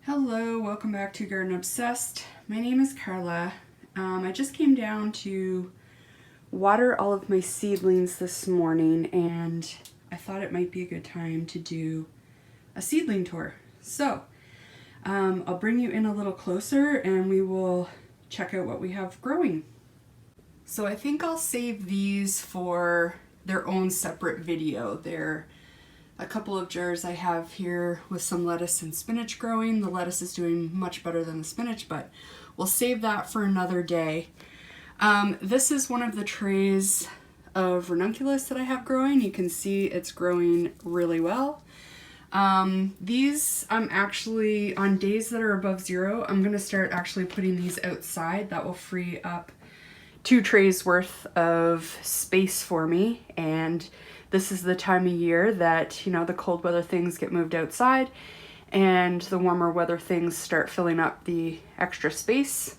Hello, welcome back to Garden Obsessed. My name is Carla. I just came down to water all of my seedlings this morning, and I thought it might be a good time to do a seedling tour. So I'll bring you in a little closer and we will check out what we have growing. So I think I'll save these for their own separate video. They're a couple of jars I have here with some lettuce and spinach growing. The lettuce is doing much better than the spinach, but we'll save that for another day. This is one of the trays of ranunculus that I have growing. You can see it's growing really well. These I'm actually, on days that are above zero, I'm going to start actually putting these outside. That will free up 2 trays worth of space for me, and this is the time of year that, you know, the cold weather things get moved outside and the warmer weather things start filling up the extra space.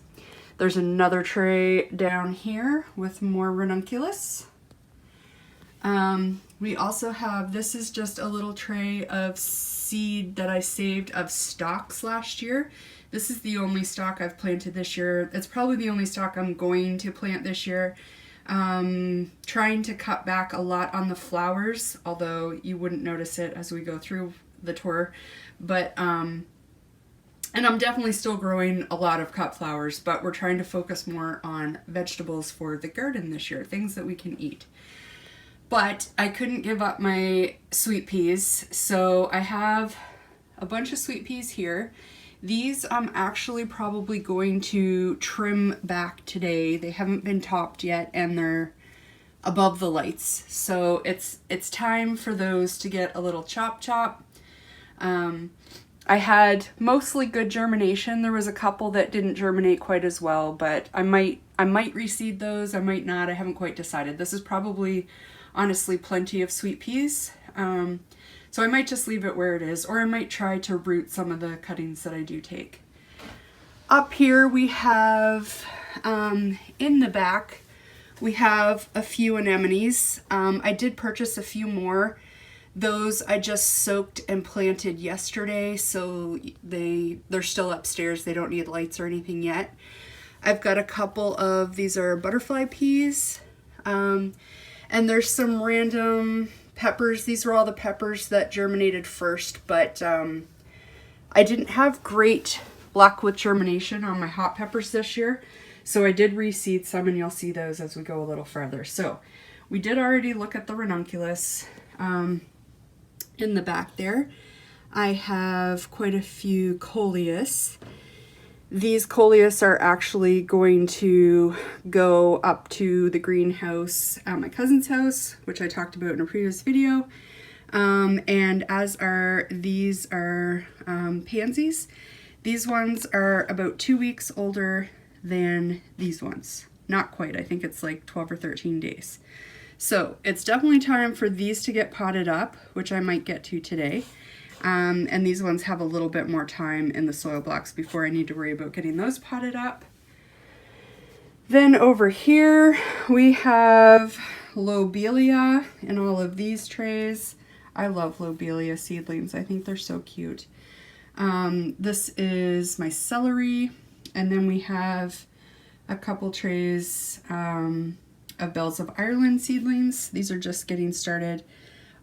There's another tray down here with more ranunculus. We also have, this is just a little tray of seed that I saved of stalks last year. This is the only stalk I've planted this year. It's probably the only stalk I'm going to plant this year. Trying to cut back a lot on the flowers, although you wouldn't notice it as we go through the tour. But, and I'm definitely still growing a lot of cut flowers, but we're trying to focus more on vegetables for the garden this year, things that we can eat. But I couldn't give up my sweet peas, so I have a bunch of sweet peas here. These I'm actually probably going to trim back today. They haven't been topped yet and they're above the lights. So it's time for those to get a little chop. I had mostly good germination. There was a couple that didn't germinate quite as well, but I might reseed those, I might not. I haven't quite decided. This is probably honestly plenty of sweet peas. So I might just leave it where it is, or I might try to root some of the cuttings that I do take. Up here we have, in the back, we have a few anemones. I did purchase a few more. Those I just soaked and planted yesterday, so they're still upstairs. They don't need lights or anything yet. I've got a couple of, these are butterfly peas, and there's some random peppers. These are all the peppers that germinated first, but I didn't have great luck with germination on my hot peppers this year, so I did reseed some, and you'll see those as we go a little further. So we did already look at the ranunculus. In the back there I have quite a few coleus. These coleus are actually going to go up to the greenhouse at my cousin's house, which I talked about in a previous video. And as are, these are pansies. These ones are about 2 weeks older than these ones. Not quite, I think it's like 12 or 13 days. So it's definitely time for these to get potted up, which I might get to today. And these ones have a little bit more time in the soil blocks before I need to worry about getting those potted up. Then over here we have lobelia in all of these trays. I love lobelia seedlings. I think they're so cute. This is my celery, and then we have a couple trays of Bells of Ireland seedlings. These are just getting started.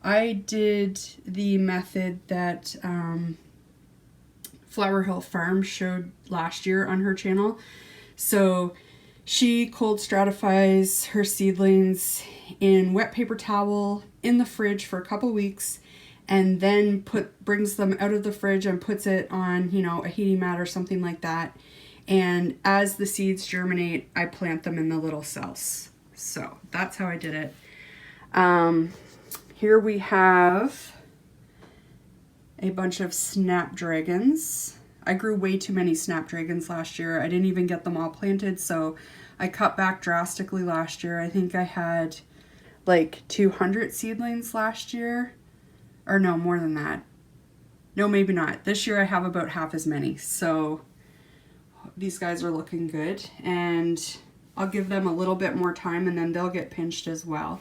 I did the method that Flower Hill Farm showed last year on her channel. So she cold stratifies her seedlings in wet paper towel in the fridge for a couple weeks, and then brings them out of the fridge and puts it on, you know, a heating mat or something like that. And as the seeds germinate, I plant them in the little cells. So that's how I did it. Here we have a bunch of snapdragons. I grew way too many snapdragons last year. I didn't even get them all planted, so I cut back drastically last year. I think I had like 200 seedlings last year. Or no, more than that. No, maybe not. This year I have about half as many. So these guys are looking good, and I'll give them a little bit more time and then they'll get pinched as well.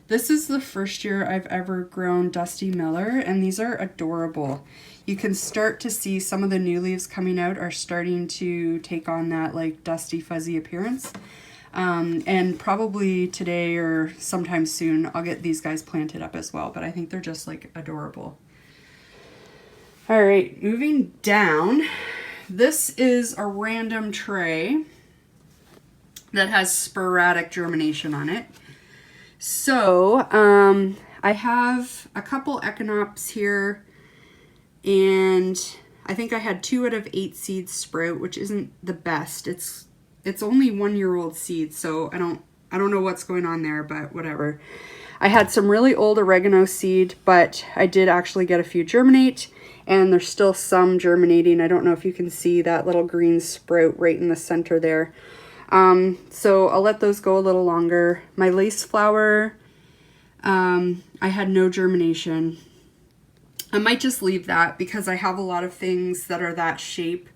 This is the first year I've ever grown Dusty Miller, and these are adorable. You can start to see some of the new leaves coming out are starting to take on that like dusty fuzzy appearance. And probably today or sometime soon I'll get these guys planted up as well, but I think they're just like adorable. All right, moving down. This is a random tray that has sporadic germination on it. So I have a couple echinops here, and I think I had 2 out of 8 seeds sprout, which isn't the best. It's only 1-year-old seeds, so I don't know what's going on there, but whatever. I had some really old oregano seed, but I did actually get a few germinate, and there's still some germinating. I don't know if you can see that little green sprout right in the center there. So I'll let those go a little longer. My lace flower, I had no germination. I might just leave that because I have a lot of things that are that shape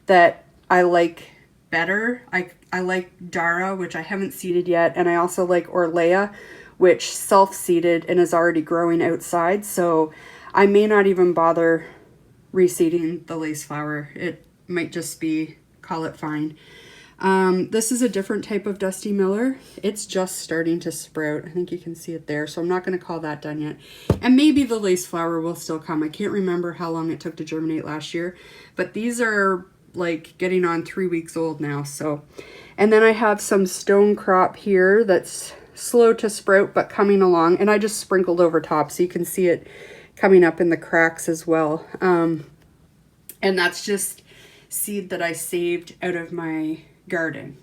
that I like better. I like Dara, which I haven't seeded yet, and I also like Orlea, which self-seeded and is already growing outside, so I may not even bother reseeding the lace flower. It might just be, call it fine. This is a different type of Dusty Miller. It's just starting to sprout. I think you can see it there, so I'm not going to call that done yet. And maybe the lace flower will still come. I can't remember how long it took to germinate last year, but these are like getting on 3 weeks old now. So, and then I have some stone crop here that's slow to sprout but coming along, and I just sprinkled over top so you can see it coming up in the cracks as well. And that's just seed that I saved out of my garden.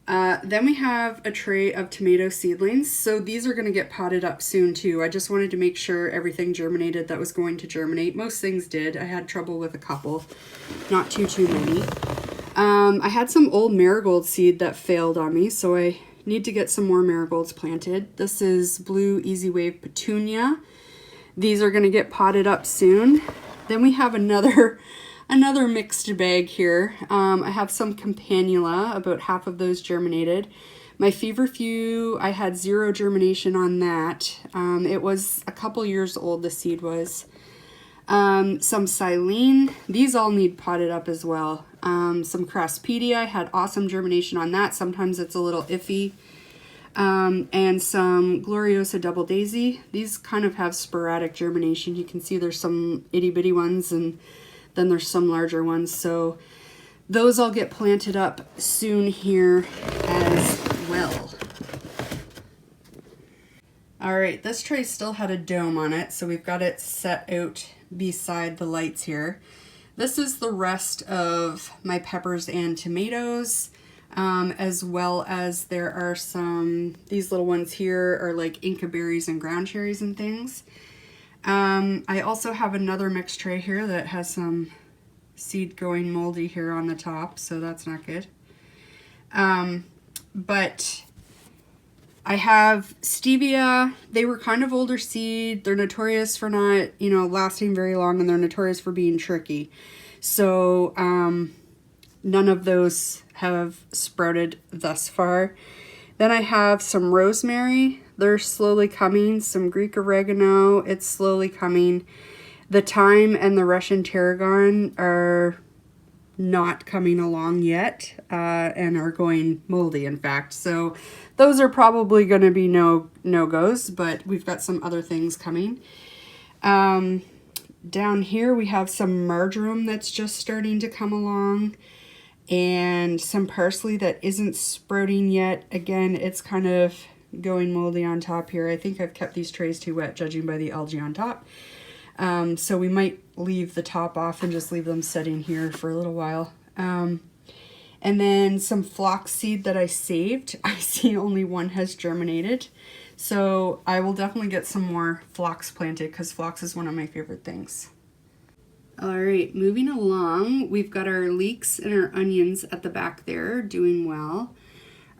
Then we have a tray of tomato seedlings. So these are going to get potted up soon too. I just wanted to make sure everything germinated that was going to germinate. Most things did. I had trouble with a couple, not too many. I had some old marigold seed that failed on me, so I need to get some more marigolds planted. This is blue Easy Wave petunia. These are going to get potted up soon. Then we have another mixed bag here. I have some campanula, about half of those germinated. My feverfew, I had 0 germination on that. It was a couple years old, the seed was. Some silene, these all need potted up as well. Some craspedia, I had awesome germination on that. Sometimes it's a little iffy. And some Gloriosa double daisy. These kind of have sporadic germination. You can see there's some itty bitty ones, and then there's some larger ones, so those all get planted up soon here as well. All right, this tray still had a dome on it, so we've got it set out beside the lights here. This is the rest of my peppers and tomatoes, as well as there are some, these little ones here are like Inca berries and ground cherries and things. I also have another mixed tray here that has some seed going moldy here on the top, so that's not good. But I have stevia. They were kind of older seed. They're notorious for not, lasting very long, and they're notorious for being tricky. So none of those have sprouted thus far. Then I have some rosemary. They're slowly coming. Some Greek oregano. It's slowly coming. The thyme and the Russian tarragon are not coming along yet, and are going moldy, in fact. So those are probably going to be no-goes, but we've got some other things coming. Down here we have some marjoram that's just starting to come along, and some parsley that isn't sprouting yet. Again, it's kind of going moldy on top here. I think I've kept these trays too wet, judging by the algae on top. So we might leave the top off and just leave them sitting here for a little while. And then some flax seed that I saved. I see only one has germinated. So I will definitely get some more flax planted, because flax is one of my favorite things. All right, moving along, we've got our leeks and our onions at the back there doing well.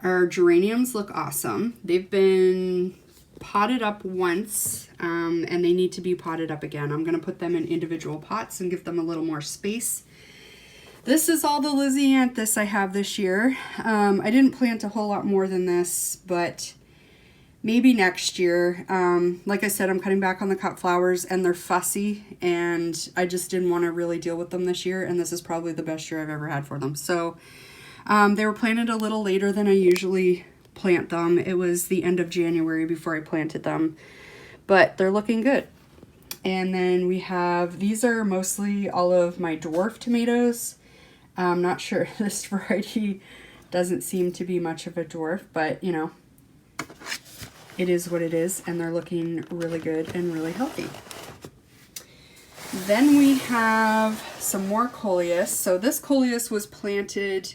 Our geraniums look awesome. They've been potted up once, and they need to be potted up again. I'm going to put them in individual pots and give them a little more space. This is all the Lisianthus I have this year. I didn't plant a whole lot more than this, but maybe next year. Like I said, I'm cutting back on the cut flowers and they're fussy and I just didn't want to really deal with them this year, and this is probably the best year I've ever had for them. So they were planted a little later than I usually plant them. It was the end of January before I planted them, but they're looking good. And then we have, these are mostly all of my dwarf tomatoes. I'm not sure, this variety doesn't seem to be much of a dwarf, but you know, it is what it is, and they're looking really good and really healthy. Then we have some more coleus. So this coleus was planted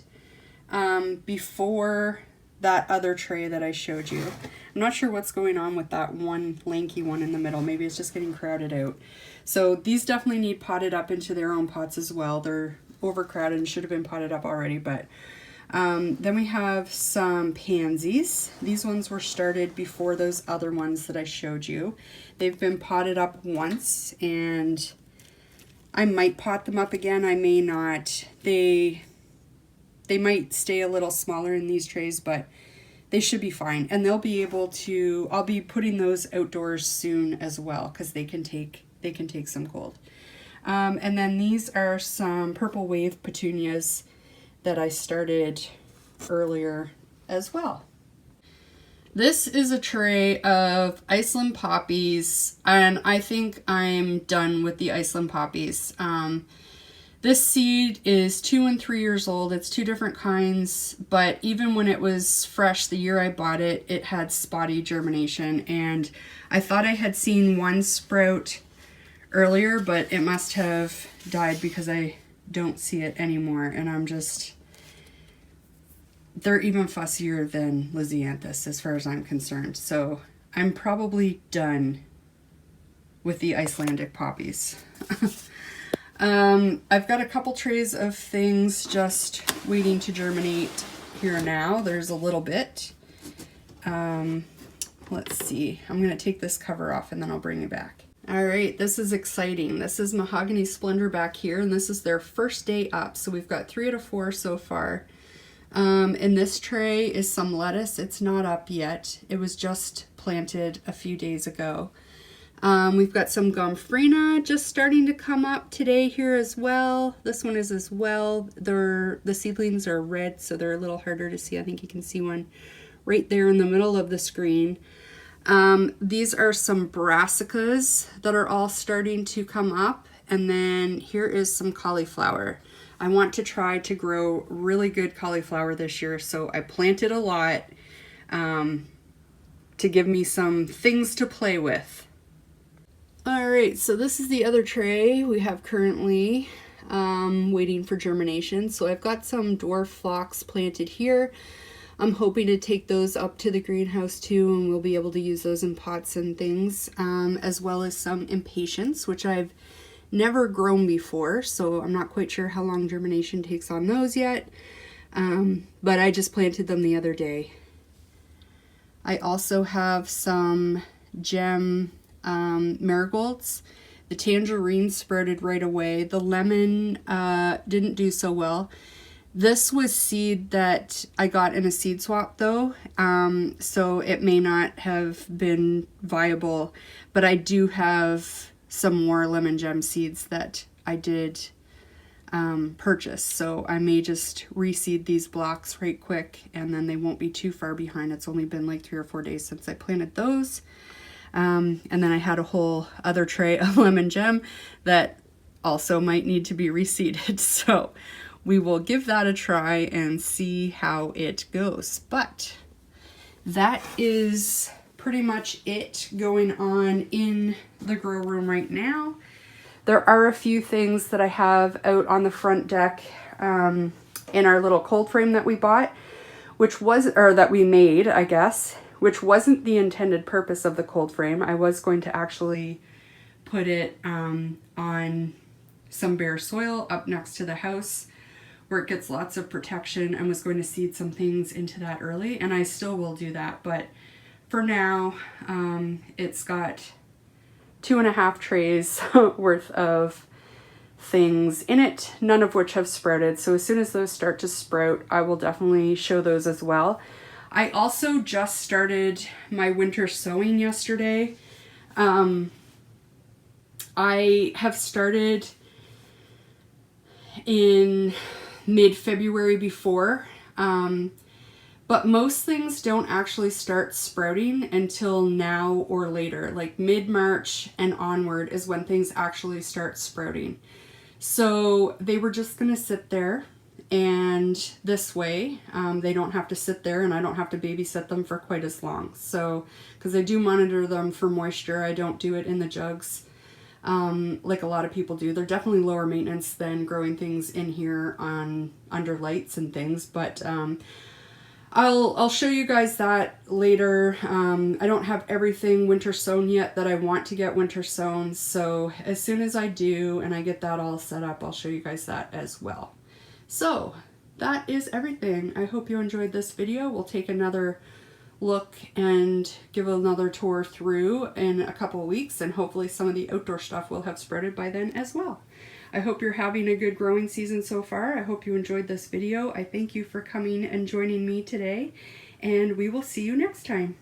before that other tray that I showed you. I'm not sure what's going on with that one lanky one in the middle. Maybe it's just getting crowded out. So these definitely need potted up into their own pots as well. They're overcrowded and should have been potted up already, but then we have some pansies. These ones were started before those other ones that I showed you. They've been potted up once, and I might pot them up again. I may not. They might stay a little smaller in these trays, but they should be fine. And they'll be able to, I'll be putting those outdoors soon as well, because they can take some cold. And then these are some purple wave petunias that I started earlier as well. This is a tray of Iceland poppies, and I think I'm done with the Iceland poppies. This seed is 2 and 3 years old. It's 2 different kinds, but even when it was fresh, the year I bought it, it had spotty germination, and I thought I had seen one sprout earlier, but it must have died because I don't see it anymore, and I'm just, they're even fussier than Lysianthus as far as I'm concerned. So I'm probably done with the Icelandic poppies. I've got a couple trays of things just waiting to germinate here now. There's a little bit. Let's see. I'm going to take this cover off and then I'll bring it back. All right, this is exciting. This is Mahogany Splendor back here, and this is their first day up. So we've got 3 out of 4 so far. In this tray is some lettuce. It's not up yet. It was just planted a few days ago. We've got some gomphrena just starting to come up today here as well. This one is as well. The seedlings are red, so they're a little harder to see. I think you can see one right there in the middle of the screen. These are some brassicas that are all starting to come up. And then here is some cauliflower. I want to try to grow really good cauliflower this year, so I planted a lot to give me some things to play with. All right, so this is the other tray we have currently waiting for germination. So I've got some dwarf phlox planted here. I'm hoping to take those up to the greenhouse too, and we'll be able to use those in pots and things, as well as some impatiens, which I've never grown before, so I'm not quite sure how long germination takes on those yet, but I just planted them the other day. I also have some gem marigolds. The tangerine sprouted right away. The lemon didn't do so well. This was seed that I got in a seed swap though, so it may not have been viable, but I do have some more lemon gem seeds that I did purchase, so I may just reseed these blocks right quick and then they won't be too far behind. It's only been like 3 or 4 days since I planted those. And then I had a whole other tray of lemon gem that also might need to be reseeded, so we will give that a try and see how it goes. But that is pretty much it going on in the grow room right now. There are a few things that I have out on the front deck in our little cold frame that we bought, that we made, I guess, which wasn't the intended purpose of the cold frame. I was going to actually put it on some bare soil up next to the house where it gets lots of protection, and was going to seed some things into that early, and I still will do that, but for now it's got 2.5 trays worth of things in it, none of which have sprouted. So as soon as those start to sprout, I will definitely show those as well. I also just started my winter sowing yesterday. I have started in mid-February before, but most things don't actually start sprouting until now or later. Like mid-March and onward is when things actually start sprouting. So they were just gonna sit there, and this way they don't have to sit there and I don't have to babysit them for quite as long. So, because I do monitor them for moisture, I don't do it in the jugs like a lot of people do. They're definitely lower maintenance than growing things in here under lights and things, but I'll show you guys that later. I don't have everything winter sown yet that I want to get winter sown, so as soon as I do and I get that all set up, I'll show you guys that as well. So that is everything. I hope you enjoyed this video. We'll take another look and give another tour through in a couple of weeks, and hopefully some of the outdoor stuff will have sprouted by then as well. I hope you're having a good growing season so far. I hope you enjoyed this video. I thank you for coming and joining me today, and we will see you next time.